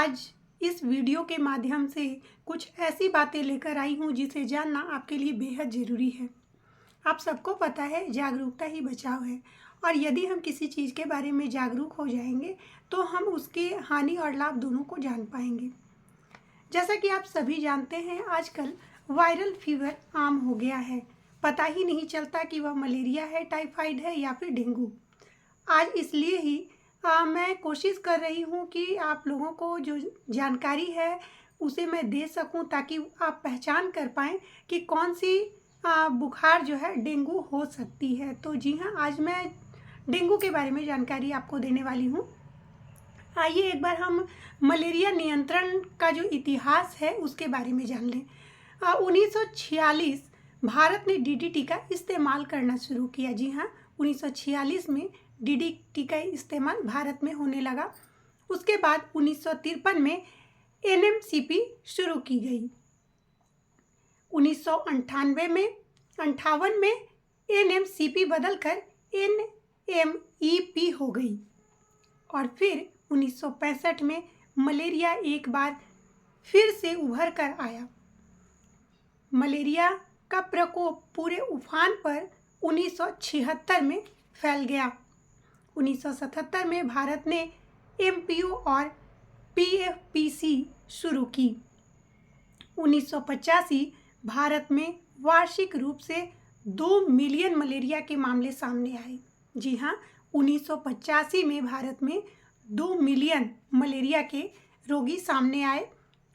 आज इस वीडियो के माध्यम से कुछ ऐसी बातें लेकर आई हूँ जिसे जानना आपके लिए बेहद ज़रूरी है। आप सबको पता है जागरूकता ही बचाव है, और यदि हम किसी चीज़ के बारे में जागरूक हो जाएंगे तो हम उसके हानि और लाभ दोनों को जान पाएंगे। जैसा कि आप सभी जानते हैं, आजकल वायरल फीवर आम हो गया है। पता ही नहीं चलता कि वह मलेरिया है, टाइफाइड है या फिर डेंगू। आज इसलिए ही मैं कोशिश कर रही हूँ कि आप लोगों को जो जानकारी है उसे मैं दे सकूँ, ताकि आप पहचान कर पाएँ कि कौन सी बुखार जो है डेंगू हो सकती है। तो जी हाँ, आज मैं डेंगू के बारे में जानकारी आपको देने वाली हूँ। आइए एक बार हम मलेरिया नियंत्रण का जो इतिहास है उसके बारे में जान लें। 1946 भारत ने डीडीटी का इस्तेमाल करना शुरू किया। जी हाँ, 1946 में डीडीटी का इस्तेमाल भारत में होने लगा। उसके बाद 1953 में एनएमसीपी शुरू की गई। 1958 में एनएमसीपी बदलकर एनएमईपी हो गई, और फिर 1965 में मलेरिया एक बार फिर से उभर कर आया। मलेरिया का प्रकोप पूरे उफान पर 1976 में फैल गया। 1977 में भारत ने एमपीओ और पीएफपीसी शुरू की। 1985 भारत में वार्षिक रूप से 2 मिलियन मलेरिया के मामले सामने आए। जी हाँ, 1985 में भारत में 2 मिलियन मलेरिया के रोगी सामने आए,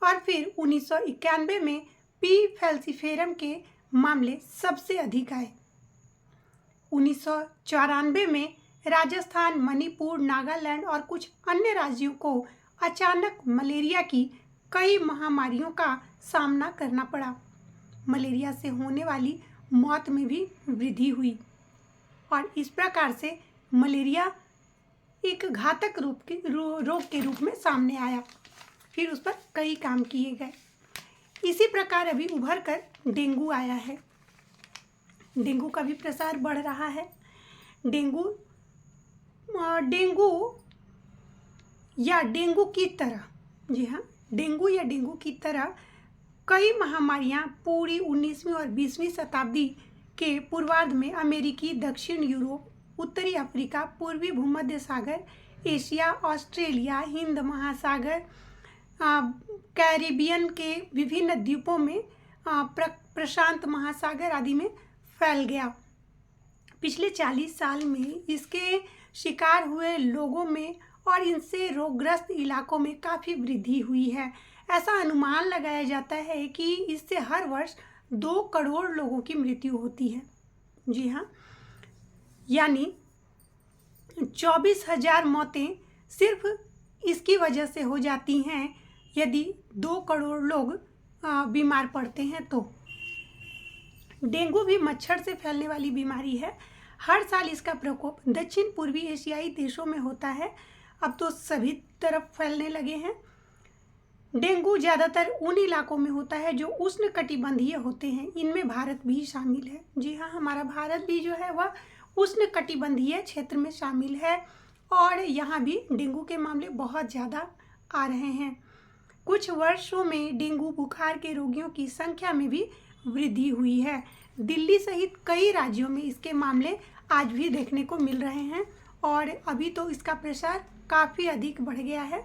और फिर 1991 में पी फैल्सिफेरम के मामले सबसे अधिक आए। 1994 में राजस्थान, मणिपुर, नागालैंड और कुछ अन्य राज्यों को अचानक मलेरिया की कई महामारियों का सामना करना पड़ा। मलेरिया से होने वाली मौत में भी वृद्धि हुई, और इस प्रकार से मलेरिया एक घातक रोग के रूप में सामने आया। फिर उस पर कई काम किए गए। इसी प्रकार अभी उभर कर डेंगू आया है। डेंगू का भी प्रसार बढ़ रहा है। डेंगू या डेंगू की तरह, जी हाँ, डेंगू या डेंगू की तरह कई महामारियां पूरी 19वीं और 20वीं शताब्दी के पूर्वार्ध में अमेरिकी, दक्षिण यूरोप, उत्तरी अफ्रीका, पूर्वी भूमध्य सागर, एशिया, ऑस्ट्रेलिया, हिंद महासागर, कैरिबियन के विभिन्न द्वीपों में, प्रशांत महासागर आदि में फैल गया। पिछले 40 साल में इसके शिकार हुए लोगों में और इनसे रोगग्रस्त इलाकों में काफ़ी वृद्धि हुई है। ऐसा अनुमान लगाया जाता है कि इससे हर वर्ष 2 करोड़ लोगों की मृत्यु होती है। जी हाँ, यानी 24,000 मौतें सिर्फ इसकी वजह से हो जाती हैं यदि 2 करोड़ लोग बीमार पड़ते हैं तो। डेंगू भी मच्छर से फैलने वाली बीमारी है। हर साल इसका प्रकोप दक्षिण पूर्वी एशियाई देशों में होता है। अब तो सभी तरफ फैलने लगे हैं। डेंगू ज़्यादातर उन इलाकों में होता है जो उष्णकटिबंधीय होते हैं। इनमें भारत भी शामिल है। जी हाँ, हमारा भारत भी जो है वह उष्णकटिबंधीय क्षेत्र में शामिल है, और यहाँ भी डेंगू के मामले बहुत ज़्यादा आ रहे हैं। कुछ वर्षों में डेंगू बुखार के रोगियों की संख्या में भी वृद्धि हुई है। दिल्ली सहित कई राज्यों में इसके मामले आज भी देखने को मिल रहे हैं, और अभी तो इसका प्रसार काफ़ी अधिक बढ़ गया है।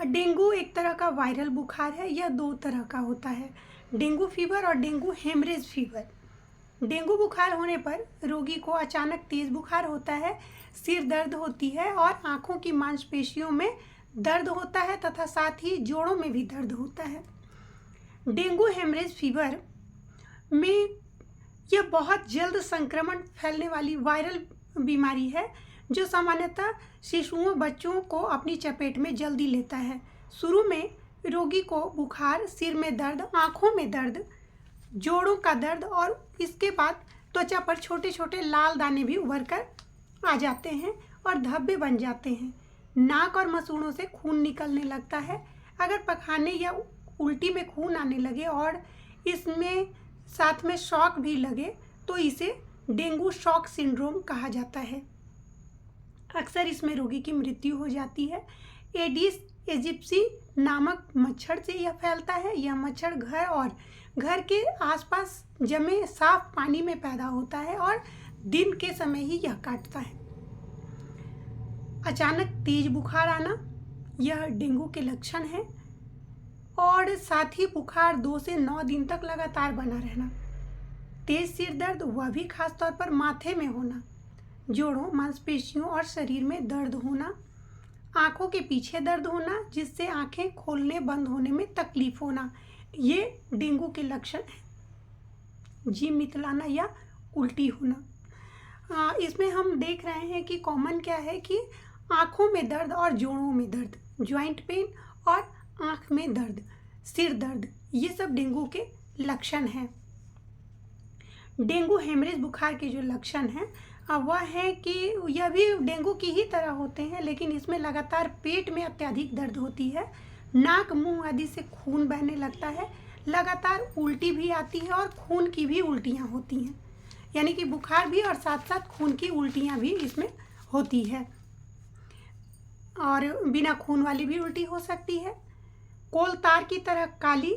डेंगू एक तरह का वायरल बुखार है। यह 2 तरह का होता है, डेंगू फीवर और डेंगू हेमरेज फीवर। डेंगू बुखार होने पर रोगी को अचानक तेज बुखार होता है, सिर दर्द होती है और आँखों की मांसपेशियों में दर्द होता है, तथा साथ ही जोड़ों में भी दर्द होता है। डेंगू हेमरेज फीवर में यह बहुत जल्द संक्रमण फैलने वाली वायरल बीमारी है, जो सामान्यतः शिशुओं, बच्चों को अपनी चपेट में जल्दी लेता है। शुरू में रोगी को बुखार, सिर में दर्द, आँखों में दर्द, जोड़ों का दर्द, और इसके बाद त्वचा पर छोटे छोटे लाल दाने भी उभर कर आ जाते हैं और धब्बे बन जाते हैं। नाक और मसूड़ों से खून निकलने लगता है। अगर पखाने या उल्टी में खून आने लगे और इसमें साथ में शॉक भी लगे तो इसे डेंगू शॉक सिंड्रोम कहा जाता है। अक्सर इसमें रोगी की मृत्यु हो जाती है। एडिस इजिप्सी नामक मच्छर से यह फैलता है। यह मच्छर घर और घर के आसपास जमे साफ पानी में पैदा होता है और दिन के समय ही यह काटता है। अचानक तेज बुखार आना, यह डेंगू के लक्षण है। और साथ ही बुखार 2 से 9 दिन तक लगातार बना रहना। तेज सिर दर्द, वह भी खास तौर पर माथे में होना। जोड़ों, मांसपेशियों और शरीर में दर्द होना। आंखों के पीछे दर्द होना जिससे आंखें खोलने बंद होने में तकलीफ होना, ये डेंगू के लक्षण हैं। जी मितलाना या उल्टी होना। इसमें हम देख रहे हैं कि कॉमन क्या है कि आंखों में दर्द और जोड़ों में दर्द, ज्वाइंट पेन और आंख में दर्द, सिर दर्द, ये सब डेंगू के लक्षण हैं। डेंगू हेमरेज बुखार के जो लक्षण हैं वह है कि यह भी डेंगू की ही तरह होते हैं, लेकिन इसमें लगातार पेट में अत्यधिक दर्द होती है, नाक, मुंह आदि से खून बहने लगता है, लगातार उल्टी भी आती है और खून की भी उल्टियाँ होती हैं। यानी कि बुखार भी और साथ साथ खून की उल्टियाँ भी इसमें होती है। और बिना खून वाली भी उल्टी हो सकती है। कोल तार की तरह काली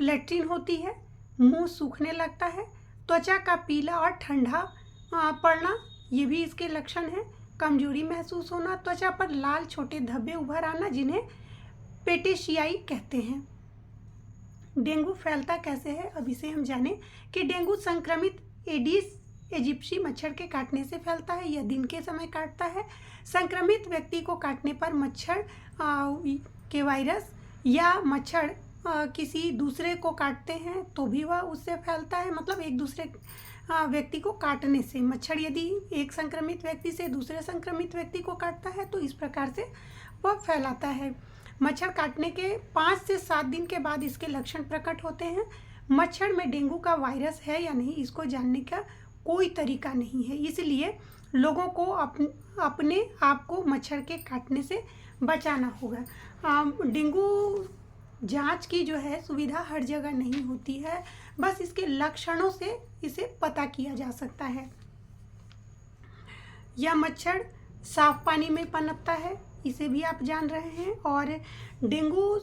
लैट्रिन होती है, मुंह सूखने लगता है, त्वचा का पीला और ठंडा पड़ना, ये भी इसके लक्षण हैं। कमजोरी महसूस होना, त्वचा पर लाल छोटे धब्बे उभर आना, जिन्हें पेटेशियाई कहते हैं। डेंगू फैलता कैसे है, अब इसे हम जानें कि डेंगू संक्रमित एडिस इजिप्सी मच्छर के काटने से फैलता है। यह दिन के समय काटता है। संक्रमित व्यक्ति को काटने पर मच्छर के वायरस या मच्छर किसी दूसरे को काटते हैं तो भी वह उससे फैलता है। मतलब एक दूसरे व्यक्ति को काटने से, मच्छर यदि एक संक्रमित व्यक्ति से दूसरे संक्रमित व्यक्ति को काटता है तो इस प्रकार से वह फैलाता है। मच्छर काटने के 5 से 7 दिन के बाद इसके लक्षण प्रकट होते हैं। मच्छर में डेंगू का वायरस है या नहीं, इसको जानने का कोई तरीका नहीं है, इसलिए लोगों को अपने आप को मच्छर के काटने से बचाना होगा। डेंगू जांच की जो है सुविधा हर जगह नहीं होती है, बस इसके लक्षणों से इसे पता किया जा सकता है। यह मच्छर साफ पानी में पनपता है, इसे भी आप जान रहे हैं। और डेंगू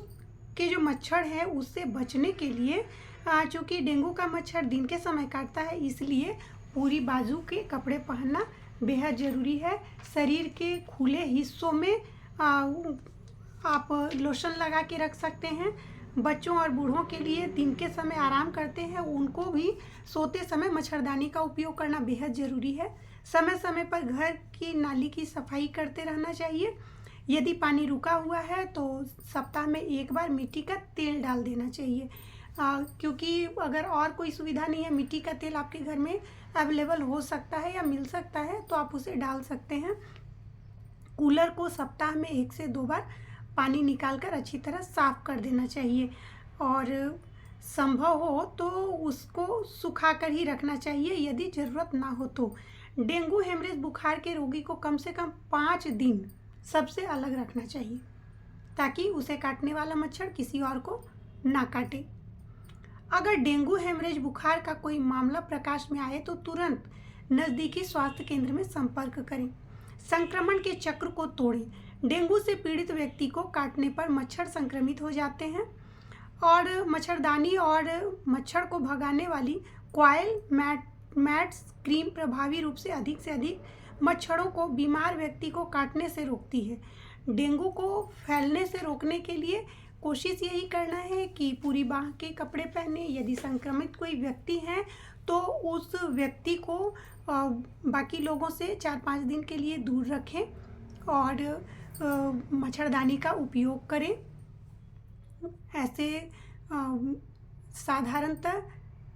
के जो मच्छर है उससे बचने के लिए, चूँकि डेंगू का मच्छर दिन के समय काटता है, इसलिए पूरी बाजू के कपड़े पहनना बेहद ज़रूरी है। शरीर के खुले हिस्सों में आप लोशन लगा के रख सकते हैं। बच्चों और बूढ़ों के लिए दिन के समय आराम करते हैं, उनको भी सोते समय मच्छरदानी का उपयोग करना बेहद ज़रूरी है। समय समय पर घर की नाली की सफाई करते रहना चाहिए। यदि पानी रुका हुआ है तो सप्ताह में 1 बार मिट्टी का तेल डाल देना चाहिए, क्योंकि अगर और कोई सुविधा नहीं है, मिट्टी का तेल आपके घर में अवेलेबल हो सकता है या मिल सकता है तो आप उसे डाल सकते हैं। कूलर को सप्ताह में 1 से 2 बार पानी निकालकर अच्छी तरह साफ़ कर देना चाहिए और संभव हो तो उसको सुखा कर ही रखना चाहिए यदि ज़रूरत ना हो तो। डेंगू हेमरेज बुखार के रोगी को कम से कम 5 दिन सबसे अलग रखना चाहिए ताकि उसे काटने वाला मच्छर किसी और को ना काटे। अगर डेंगू हेमरेज बुखार का कोई मामला प्रकाश में आए तो तुरंत नज़दीकी स्वास्थ्य केंद्र में संपर्क करें। संक्रमण के चक्र को तोड़ें। डेंगू से पीड़ित व्यक्ति को काटने पर मच्छर संक्रमित हो जाते हैं और मच्छरदानी और मच्छर को भगाने वाली कॉइल मैट्स क्रीम प्रभावी रूप से अधिक मच्छरों को बीमार व्यक्ति को काटने से रोकती है। डेंगू को फैलने से रोकने के लिए कोशिश यही करना है कि पूरी बाह के कपड़े पहने। यदि संक्रमित कोई व्यक्ति है तो उस व्यक्ति को बाकी लोगों से 4-5 दिन के लिए दूर रखें और मच्छरदानी का उपयोग करें। ऐसे साधारणतः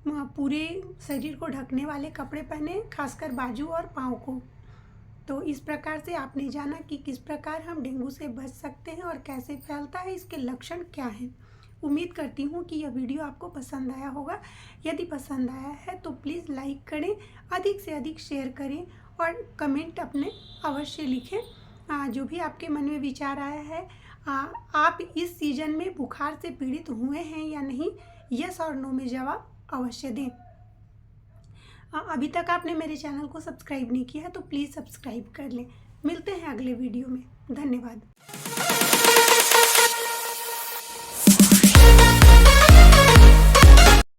पूरे शरीर को ढकने वाले कपड़े पहने, खासकर बाजू और पाँव को। तो इस प्रकार से आपने जाना कि किस प्रकार हम डेंगू से बच सकते हैं और कैसे फैलता है, इसके लक्षण क्या हैं। उम्मीद करती हूँ कि यह वीडियो आपको पसंद आया होगा। यदि पसंद आया है तो प्लीज़ लाइक करें, अधिक से अधिक शेयर करें और कमेंट अपने अवश्य लिखें। जो भी आपके मन में विचार आया है, आप इस सीज़न में बुखार से पीड़ित हुए हैं या नहीं, यस और नो में जवाब अवश्य दें। अभी तक आपने मेरे चैनल को सब्सक्राइब नहीं किया है तो प्लीज़ सब्सक्राइब कर लें। मिलते हैं अगले वीडियो में। धन्यवाद।